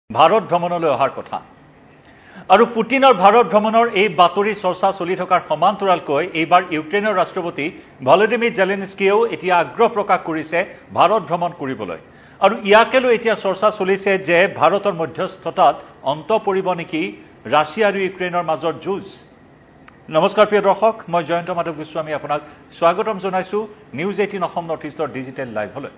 ভাৰত ভ্ৰমণলৈ অহাৰ কথা আৰু পুটিনৰ ভাৰত ভ্ৰমণৰ এই বাতৰি চৰ্চা চলি থকাৰ সমান্তৰালকৈ এইবাৰ ইউক্ৰেইনৰ ৰাষ্ট্ৰপতি ভলোদিমিৰ জেলেনস্কিয়েও এতিয়া আগ্ৰহ প্ৰকাশ কৰিছে ভাৰত ভ্ৰমণ কৰিবলৈ আৰু ইয়াকে লৈ এতিয়া চৰ্চা চলিছে যে ভাৰতৰ মধ্যস্থতাত অন্ত পৰিব নেকি ৰাছিয়া আৰু ইউক্ৰেইনৰ মাজৰ যুঁজ। নমস্কাৰ প্ৰিয় দৰ্শক, মই জয়ন্ত মাধৱ গোস্বামী আপোনাক স্বাগতম জনাইছো নিউজ 18 অসম নৰ্থ ইষ্টৰ ডিজিটেল লাইভলৈ।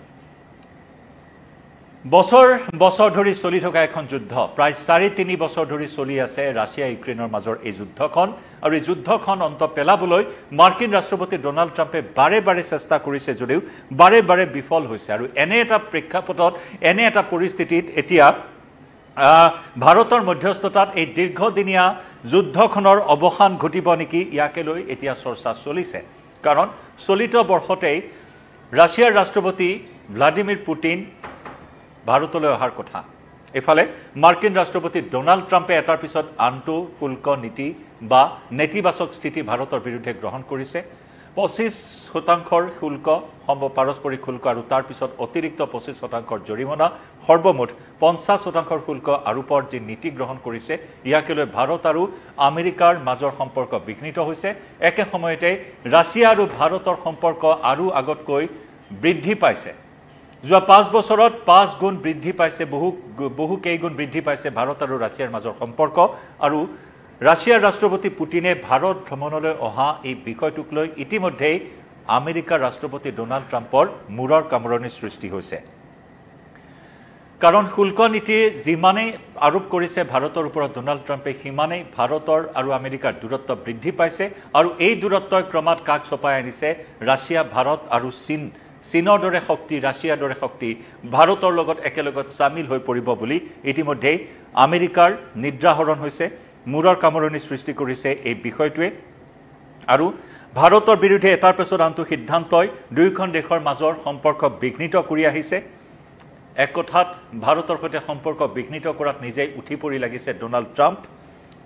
বছৰ বছৰ ধৰি চলি থকা এখন যুদ্ধ, প্ৰায় 4.5 বছৰ ধৰি চলি আছে ৰাছিয়া ইউক্ৰেইনৰ মাজৰ এই যুদ্ধখন আৰু এই যুদ্ধখন অন্ত পেলাবলৈ মাৰ্কিন ৰাষ্ট্ৰপতি ডোনাল্ড ট্ৰাম্পে বাৰে বাৰে চেষ্টা কৰিছে যদিও বাৰে বাৰে বিফল হৈছে আৰু এনে এটা প্ৰেক্ষাপটত এনে এটা পৰিস্থিতিত এতিয়া ভাৰতৰ মধ্যস্থতাত এই দীৰ্ঘদিনীয়া যুদ্ধখনৰ অৱসান ঘটিব নেকি ইয়াকে লৈ এতিয়া চৰ্চা চলিছে। কাৰণ চলিত বৰ্ষতেই ৰাছিয়াৰ ৰাষ্ট্ৰপতি ভ্লাদিমিৰ পুটিন ভাৰতলৈ অহাৰ কথা। এফালে মাৰ্কিন ৰাষ্ট্ৰপতি ডোনাল্ড ট্ৰাম্পে এটাৰ পিছত আনটো শুল্ক নীতি বা নেতিবাচক স্থিতি ভাৰতৰ বিৰুদ্ধে গ্ৰহণ কৰিছে। 25% শুল্ক পাৰস্পৰিক শুল্ক আৰু তাৰ পিছত অতিৰিক্ত 25% জৰিমনা, সৰ্বমুঠ 50% শুল্ক আৰোপৰ যি নীতি গ্ৰহণ কৰিছে ইয়াকে লৈ ভাৰত আৰু আমেৰিকাৰ মাজৰ সম্পৰ্ক বিঘ্নিত হৈছে। একে সময়তে ৰাছিয়া আৰু ভাৰতৰ সম্পৰ্ক আৰু আগতকৈ বৃদ্ধি পাইছে। যোৱা 5 বছৰত 5 গুণ বৃদ্ধি পাইছে, বহু কেইগুণ বৃদ্ধি পাইছে ভাৰত আৰু ৰাছিয়াৰ মাজৰ সম্পৰ্ক আৰু ৰাছিয়াৰ ৰাষ্ট্ৰপতি পুটিনে ভাৰত ভ্ৰমণলৈ অহা এই বিষয়টোক লৈ ইতিমধ্যেই আমেৰিকাৰ ৰাষ্ট্ৰপতি ডোনাল্ড ট্ৰাম্পৰ মূৰৰ কামৰণিৰ সৃষ্টি হৈছে। কাৰণ শুল্ক নীতি যিমানেই আৰোপ কৰিছে ভাৰতৰ ওপৰত ডোনাল্ড ট্ৰাম্পে সিমানেই ভাৰতৰ আৰু আমেৰিকাৰ দূৰত্ব বৃদ্ধি পাইছে আৰু এই দূৰত্বই ক্ৰমাৎ কাষ চপাই আনিছে ৰাছিয়া, ভাৰত আৰু চীনৰ দৰে শক্তি, ৰাছিয়াৰ দৰে শক্তি ভাৰতৰ লগত একেলগত চামিল হৈ পৰিব বুলি ইতিমধ্যেই আমেৰিকাৰ নিদ্ৰাহৰণ হৈছে, মূৰৰ কামৰণি সৃষ্টি কৰিছে এই বিষয়টোৱে। আৰু ভাৰতৰ বিৰুদ্ধে এটাৰ পিছত আনটো সিদ্ধান্তই দুয়োখন দেশৰ মাজৰ সম্পৰ্ক বিঘ্নিত কৰি আহিছে। এক কথাত ভাৰতৰ সৈতে সম্পৰ্ক বিঘ্নিত কৰাত নিজেই উঠি পৰি লাগিছে ডোনাল্ড ট্ৰাম্প।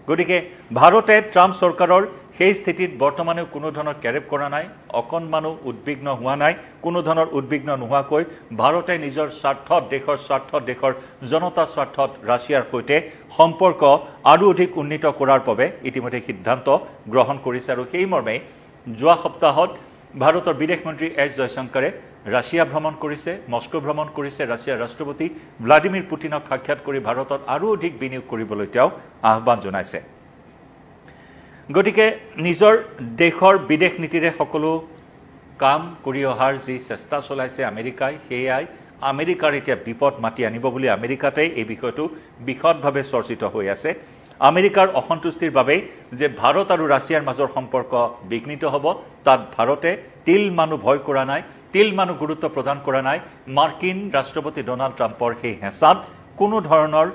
গতিকে ভাৰতে ট্ৰাম্প চৰকাৰৰ সেই স্থিতিত বৰ্তমানেও কোনো ধৰণৰ কেৰেপ কৰা নাই, অকণমানো উদ্বিগ্ন হোৱা নাই। কোনো ধৰণৰ উদ্বিগ্ন নোহোৱাকৈ ভাৰতে নিজৰ স্বাৰ্থত, দেশৰ স্বাৰ্থত, দেশৰ জনতাৰ স্বাৰ্থত ৰাছিয়াৰ সৈতে সম্পৰ্ক আৰু অধিক উন্নীত কৰাৰ বাবে ইতিমধ্যে সিদ্ধান্ত গ্ৰহণ কৰিছে আৰু সেই মৰ্মে যোৱা সপ্তাহত ভাৰতৰ বিদেশ মন্ত্ৰী এছ জয়শংকৰে ৰাছিয়া ভ্ৰমণ কৰিছে, মস্কো ভ্ৰমণ কৰিছে। ৰাছিয়াৰ ৰাষ্ট্ৰপতি ভ্লাদিমিৰ পুটিনক সাক্ষাৎ কৰি ভাৰতত আৰু অধিক বিনিয়োগ কৰিবলৈ তেওঁ আহ্বান জনাইছে। গতিকে নিজৰ দেশৰ বিদেশ নীতিৰে সকলো কাম কৰি অহাৰ যি চেষ্টা চলাইছে আমেৰিকাই, সেয়াই আমেৰিকাৰ এতিয়া বিপদ মাতি আনিব বুলি আমেৰিকাতেই এই বিষয়টো বিশদভাৱে চৰ্চিত হৈ আছে। আমেৰিকাৰ অসন্তুষ্টিৰ বাবেই যে ভাৰত আৰু ৰাছিয়াৰ মাজৰ সম্পৰ্ক বিঘ্নিত হ'ব, তাত ভাৰতে তিল মানুহ ভয় কৰা নাই, তিল মানুহ গুৰুত্ব প্ৰদান কৰা নাই। মাৰ্কিন ৰাষ্ট্ৰপতি ডোনাল্ড ট্ৰাম্পৰ সেই হেঁচাত কোনো ধৰণৰ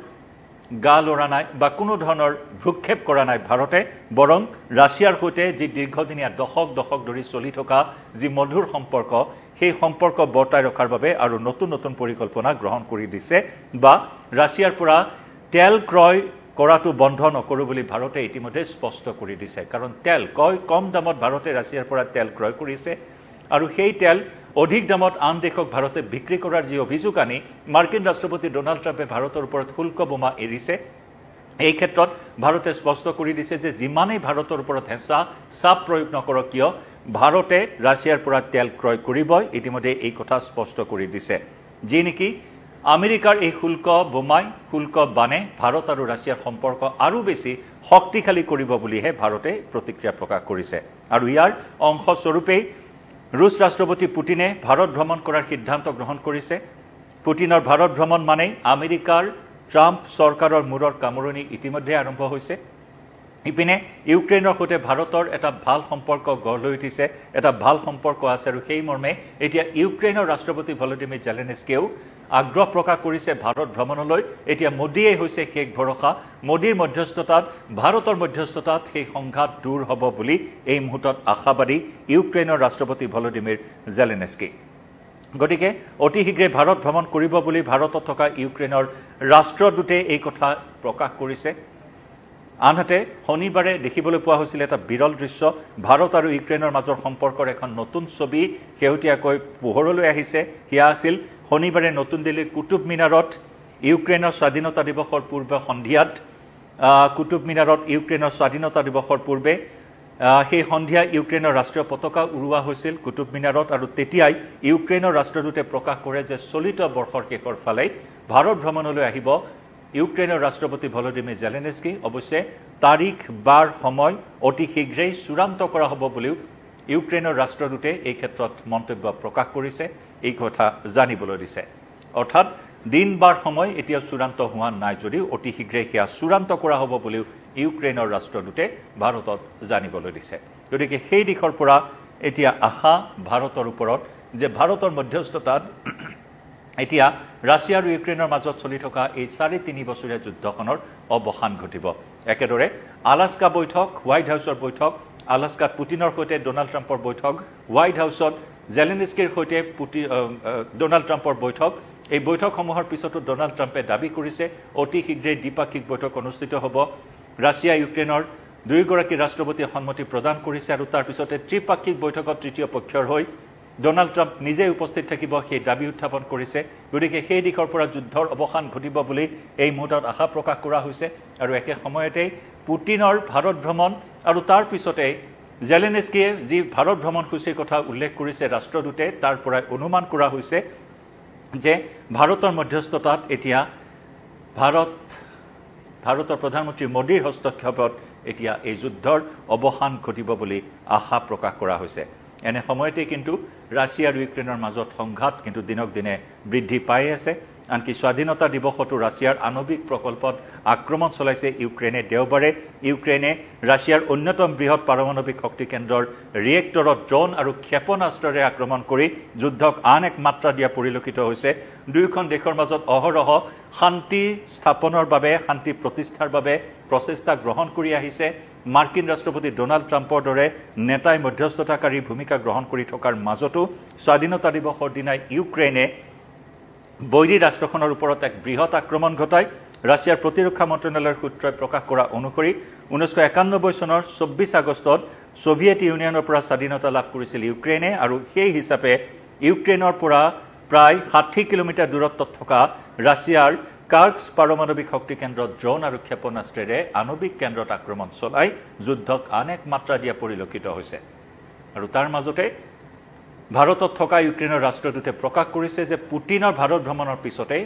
গা লৰা নাই বা কোনো ধৰণৰ ভ্ৰূক্ষেপ কৰা নাই ভাৰতে, বৰং ৰাছিয়াৰ সৈতে যি দীৰ্ঘদিনীয়া দশক ধৰি চলি থকা যি মধুৰ সম্পৰ্ক, সেই সম্পৰ্ক বৰ্তাই ৰখাৰ বাবে আৰু নতুন নতুন পৰিকল্পনা গ্ৰহণ কৰি দিছে বা ৰাছিয়াৰ পৰা তেল ক্ৰয় কৰাটো বন্ধ নকৰোঁ বুলি ভাৰতে ইতিমধ্যে স্পষ্ট কৰি দিছে। কাৰণ তেল কম দামত ভাৰতে ৰাছিয়াৰ পৰা তেল ক্ৰয় কৰিছে আৰু সেই তেল অধিক দামত আন দেশক ভাৰতে বিক্ৰী কৰাৰ যি অভিযোগ আনি মাৰ্কিন ৰাষ্ট্ৰপতি ডোনাল্ড ট্ৰাম্পে ভাৰতৰ ওপৰত শুল্ক বোমা এৰিছে। এই ক্ষেত্ৰত ভাৰতে স্পষ্ট কৰি দিছে যে যিমানেই ভাৰতৰ ওপৰত হেঁচা চাপ প্ৰয়োগ নকৰক কিয় ভাৰতে ৰাছিয়াৰ পৰা তেল ক্ৰয় কৰিবই, ইতিমধ্যে এই কথা স্পষ্ট কৰি দিছে। যি নেকি আমেৰিকাৰ এই শুল্ক বোমাই, শুল্ক বানে ভাৰত আৰু ৰাছিয়াৰ সম্পৰ্ক আৰু বেছি শক্তিশালী কৰিব বুলিহে ভাৰতে প্ৰতিক্ৰিয়া প্ৰকাশ কৰিছে। আৰু ইয়াৰ অংশস্বৰূপেই ৰুছ ৰাষ্ট্ৰপতি পুটিনে ভাৰত ভ্ৰমণ কৰাৰ সিদ্ধান্ত গ্ৰহণ কৰিছে। পুটিনৰ ভাৰত ভ্ৰমণ মানেই আমেৰিকাৰ ট্ৰাম্প চৰকাৰৰ মূৰৰ কামৰণি ইতিমধ্যে আৰম্ভ হৈছে। ইপিনে ইউক্ৰেইনৰ সৈতে ভাৰতৰ এটা ভাল সম্পৰ্ক গঢ় লৈ উঠিছে, এটা ভাল সম্পৰ্ক আছে আৰু সেই মৰ্মে এতিয়া ইউক্ৰেইনৰ ৰাষ্ট্ৰপতি ভলোদিমিৰ জেলেনস্কিয়েও আগ্ৰহ প্ৰকাশ কৰিছে ভাৰত ভ্ৰমণলৈ। এতিয়া মোদীয়েই হৈছে শেষ ভৰসা, মোদীৰ মধ্যস্থতাত, ভাৰতৰ মধ্যস্থতাত সেই সংঘাত দূৰ হ'ব বুলি এই মুহূৰ্তত আশাবাদী ইউক্ৰেইনৰ ৰাষ্ট্ৰপতি ভলোদিমিৰ জেলেনস্কি। গতিকে অতি শীঘ্ৰে ভাৰত ভ্ৰমণ কৰিব বুলি ভাৰতত থকা ইউক্ৰেইনৰ ৰাষ্ট্ৰদূতে এই কথা প্ৰকাশ কৰিছে। আনহাতে শনিবাৰে দেখিবলৈ পোৱা হৈছিল এটা বিৰল দৃশ্য, ভাৰত আৰু ইউক্ৰেইনৰ মাজৰ সম্পৰ্কৰ এখন নতুন ছবি শেহতীয়াকৈ পোহৰলৈ আহিছে। সেয়া আছিল শনিবাৰে নতুন দিল্লীৰ কুতুব মিনাৰত ইউক্ৰেইনৰ স্বাধীনতা দিৱসৰ পূৰ্বে সন্ধিয়াত কুতুব মিনাৰত ইউক্ৰেইনৰ স্বাধীনতা দিৱসৰ পূৰ্বে সেই সন্ধিয়া ইউক্ৰেইনৰ ৰাষ্ট্ৰীয় পতাকা উৰুৱা হৈছিল কুতুব মিনাৰত আৰু তেতিয়াই ইউক্ৰেইনৰ ৰাষ্ট্ৰদূতে প্ৰকাশ কৰে যে চলিত বৰ্ষৰ শেষৰ ফালে ভাৰত ভ্ৰমণলৈ আহিব ইউক্ৰেইনৰ ৰাষ্ট্ৰপতি ভলোদিমিৰ জেলেনস্কি। অৱশ্যে তাৰিখ বাৰ সময় অতি শীঘ্ৰেই চূড়ান্ত কৰা হ'ব বুলিও ইউক্ৰেইনৰ ৰাষ্ট্ৰদূতে এই ক্ষেত্ৰত মন্তব্য প্ৰকাশ কৰিছে, এই কথা জানিবলৈ দিছে। অৰ্থাৎ দিন বাৰ সময় এতিয়াও চূড়ান্ত হোৱা নাই যদিও অতি শীঘ্ৰেই সেয়া চূড়ান্ত কৰা হ'ব বুলিও ইউক্ৰেইনৰ ৰাষ্ট্ৰদূতে ভাৰতত জানিবলৈ দিছে। গতিকে সেই দিশৰ পৰা এতিয়া আশা ভাৰতৰ ওপৰত যে ভাৰতৰ মধ্যস্থতাত এতিয়া ৰাছিয়া আৰু ইউক্ৰেইনৰ মাজত চলি থকা এই ৩.৫ বছৰীয়া যুদ্ধখনৰ অৱসান ঘটিব। একেদৰে আলাস্কা বৈঠক, হোৱাইট হাউচৰ বৈঠক, আলাস্কাত পুটিনৰ সৈতে ডোনাল্ড ট্ৰাম্পৰ বৈঠক, হোৱাইট হাউচত জেলেনস্কিৰ সৈতে ডোনাল্ড ট্ৰাম্পৰ বৈঠক, এই বৈঠকসমূহৰ পিছতো ডোনাল্ড ট্ৰাম্পে দাবী কৰিছে অতি শীঘ্ৰেই দ্বিপাক্ষিক বৈঠক অনুষ্ঠিত হ'ব। ৰাছিয়া ইউক্ৰেইনৰ দুয়োগৰাকী ৰাষ্ট্ৰপতিয়ে সন্মতি প্ৰদান কৰিছে আৰু তাৰ পিছতে ত্ৰিপাক্ষিক বৈঠকত তৃতীয় পক্ষৰ হৈ ডোনাল্ড ট্ৰাম্প নিজে উপস্থিত থাকিব সেই দাবী উত্থাপন কৰিছে। গতিকে সেই দিশৰ পৰা যুদ্ধৰ অৱসান ঘটিব বুলি এই মুহূৰ্তত আশা প্ৰকাশ কৰা হৈছে আৰু একে সময়তে পুটিনৰ ভাৰত ভ্ৰমণ আৰু তাৰ পিছতে জেলেনস্কিয়ে যি ভাৰত ভ্ৰমণসূচীৰ কথা উল্লেখ কৰিছে ৰাষ্ট্ৰদূতে, তাৰ পৰাই অনুমান কৰা হৈছে যে ভাৰতৰ মধ্যস্থতাত এতিয়া ভাৰতৰ প্ৰধানমন্ত্ৰী মোদীৰ হস্তক্ষেপত এতিয়া এই যুদ্ধৰ অৱসান ঘটিব বুলি আশা প্ৰকাশ কৰা হৈছে। এনে সময়তে কিন্তু ৰাছিয়া আৰু ইউক্ৰেইনৰ মাজত সংঘাত কিন্তু দিনক দিনে বৃদ্ধি পাই আছে। আনকি স্বাধীনতা দিৱসতো ৰাছিয়াৰ আণৱিক প্ৰকল্পত আক্ৰমণ চলাইছে ইউক্ৰেইনে। দেওবাৰে ইউক্ৰেইনে ৰাছিয়াৰ অন্যতম বৃহৎ পাৰমাণৱিক শক্তি কেন্দ্ৰৰ ৰিয়েক্টৰত ড্ৰোন আৰু ক্ষেপণাস্ত্ৰৰে আক্ৰমণ কৰি যুদ্ধক আন এক মাত্ৰা দিয়া পৰিলক্ষিত হৈছে। দুয়োখন দেশৰ মাজত অহৰহ শান্তি স্থাপনৰ বাবে, শান্তি প্ৰতিষ্ঠাৰ বাবে প্ৰচেষ্টা গ্ৰহণ কৰি আহিছে। মাৰ্কিন ৰাষ্ট্ৰপতি ডোনাল্ড ট্ৰাম্পৰ দৰে নেতাই মধ্যস্থতাকাৰী ভূমিকা গ্ৰহণ কৰি থকাৰ মাজতো স্বাধীনতা দিৱসৰ দিনাই ইউক্ৰেইনে বৈৰী ৰাষ্ট্ৰখনৰ ওপৰত এক বৃহৎ আক্ৰমণ ঘটায়। ৰাছিয়াৰ প্ৰতিৰক্ষা মন্ত্ৰণালয়ৰ সূত্ৰই প্ৰকাশ কৰা অনুসৰি 1991 চনৰ 24 আগষ্টত ছোভিয়েট ইউনিয়নৰ পৰা স্বাধীনতা লাভ কৰিছিল ইউক্ৰেইনে আৰু সেই হিচাপে ইউক্ৰেইনৰ পৰা প্ৰায় 60 কিলোমিটাৰ দূৰত্বত থকা ৰাছিয়াৰ কাৰ্কছ পাৰমাণৱিক শক্তি কেন্দ্ৰত ড্ৰোন আৰু ক্ষেপণাস্ত্ৰেৰে আণৱিক কেন্দ্ৰত আক্ৰমণ চলাই যুদ্ধক আন এক মাত্ৰা দিয়া পৰিলক্ষিত হৈছে। আৰু তাৰ মাজতে ভাৰতত থকা ইউক্ৰেইনৰ ৰাষ্ট্ৰদূতে প্ৰকাশ কৰিছে যে পুটিনৰ ভাৰত ভ্ৰমণৰ পিছতে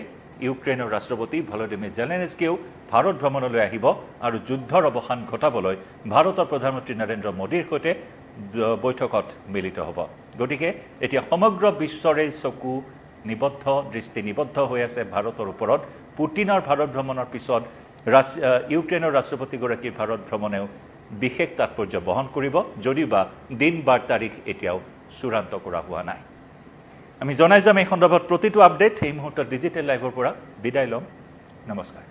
ইউক্ৰেইনৰ ৰাষ্ট্ৰপতি ভলোদিমিৰ জেলেনস্কিয়েও ভাৰত ভ্ৰমণলৈ আহিব আৰু যুদ্ধৰ অৱসান ঘটাবলৈ ভাৰতৰ প্ৰধানমন্ত্ৰী নৰেন্দ্ৰ মোদীৰ সৈতে বৈঠকত মিলিত হ'ব। গতিকে এতিয়া সমগ্ৰ বিশ্বৰে চকু নিবদ্ধ, দৃষ্টি নিবদ্ধ হৈ আছে ভাৰতৰ ওপৰত। পুটিনৰ ভাৰত ভ্ৰমণৰ পিছত ইউক্ৰেইনৰ ৰাষ্ট্ৰপতিগৰাকীৰ ভাৰত ভ্ৰমণেও বিশেষ তাৎপৰ্য বহন কৰিব, যদিওবা দিন বাৰ তাৰিখ এতিয়াও চূড়ান্ত কৰা হোৱা নাই। আমি জনাই যাম এই সন্দৰ্ভত প্ৰতিটো আপডেট এই মুহূৰ্তত ডিজিটেল লাইভৰ পৰা বিদায় ল'ম। নমস্কাৰ।